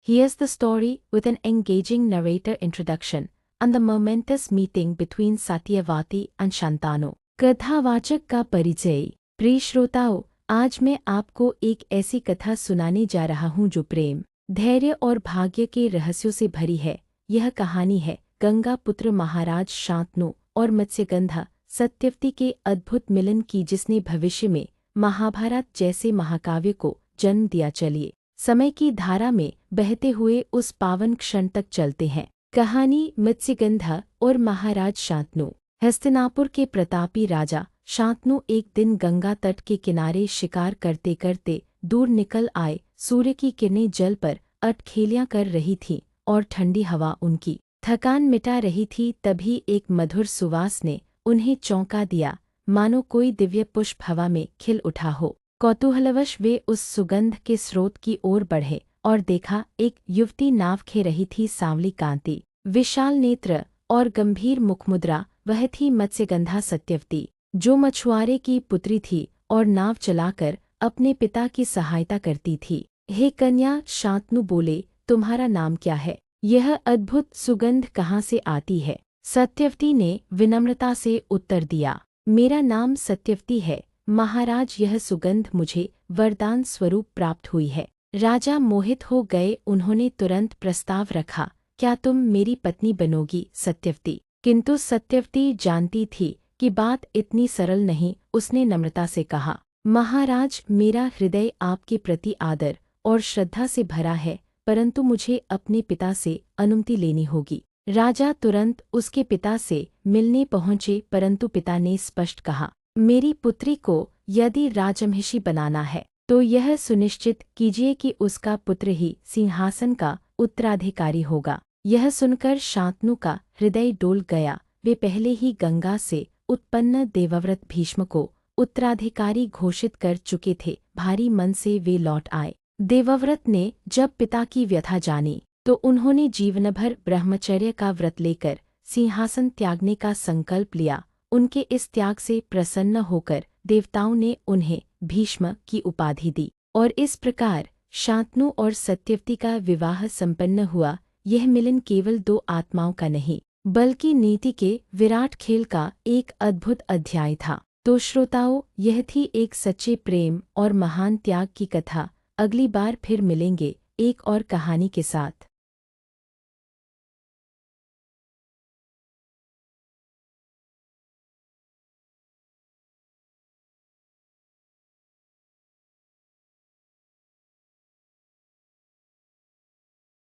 Here's the story with an engaging narrator introduction and the momentous meeting between Satyavati and Shantanu. कथावाचक का परिचय। प्रिय श्रोताओं, आज मैं आपको एक ऐसी कथा सुनाने जा रहा हूँ जो प्रेम, धैर्य और भाग्य के रहस्यों से भरी है। यह कहानी है गंगा पुत्र महाराज शांतनु और मत्स्यगंधा सत्यवती के अद्भुत मिलन की, जिसने भविष्य में महाभारत जैसे महाकाव्य को जन्म दिया। चलिए समय की धारा में बहते हुए उस पावन क्षण तक चलते हैं। कहानी मत्स्यगंधा और महाराज शांतनु। हस्तिनापुर के प्रतापी राजा शांतनु एक दिन गंगा तट के किनारे शिकार करते करते दूर निकल आए। सूर्य की किरणें जल पर अटखेलियां कर रही थीं और ठंडी हवा उनकी थकान मिटा रही थी। तभी एक मधुर सुवास ने उन्हें चौंका दिया, मानो कोई दिव्य पुष्प हवा में खिल उठा हो। कौतूहलवश वे उस सुगंध के स्रोत की ओर बढ़े और देखा, एक युवती नाव खे रही थी। सांवली कांति, विशाल नेत्र और गंभीर मुखमुद्रा, वह थी मत्स्यगंधा सत्यवती, जो मछुआरे की पुत्री थी और नाव चलाकर अपने पिता की सहायता करती थी। हे कन्या, शांतनु बोले, तुम्हारा नाम क्या है? यह अद्भुत सुगंध कहाँ से आती है? सत्यवती ने विनम्रता से उत्तर दिया, मेरा नाम सत्यवती है महाराज। यह सुगंध मुझे वरदान स्वरूप प्राप्त हुई है। राजा मोहित हो गए। उन्होंने तुरंत प्रस्ताव रखा, क्या तुम मेरी पत्नी बनोगी सत्यवती? किंतु सत्यवती जानती थी कि बात इतनी सरल नहीं। उसने नम्रता से कहा, महाराज, मेरा हृदय आपके प्रति आदर और श्रद्धा से भरा है, परंतु मुझे अपने पिता से अनुमति लेनी होगी। राजा तुरंत उसके पिता से मिलने पहुंचे, परंतु पिता ने स्पष्ट कहा, मेरी पुत्री को यदि राजमहिषी बनाना है तो यह सुनिश्चित कीजिए कि उसका पुत्र ही सिंहासन का उत्तराधिकारी होगा। यह सुनकर शांतनु का हृदय डोल गया। वे पहले ही गंगा से उत्पन्न देवव्रत भीष्म को उत्तराधिकारी घोषित कर चुके थे। भारी मन से वे लौट आए। देवव्रत ने जब पिता की व्यथा जानी तो उन्होंने जीवनभर ब्रह्मचर्य का व्रत लेकर सिंहासन त्यागने का संकल्प लिया। उनके इस त्याग से प्रसन्न होकर देवताओं ने उन्हें भीष्म की उपाधि दी और इस प्रकार शांतनु और सत्यवती का विवाह संपन्न हुआ। यह मिलन केवल दो आत्माओं का नहीं, बल्कि नीति के विराट खेल का एक अद्भुत अध्याय था। तो श्रोताओं, यह थी एक सच्चे प्रेम और महान त्याग की कथा। अगली बार फिर मिलेंगे एक और कहानी के साथ।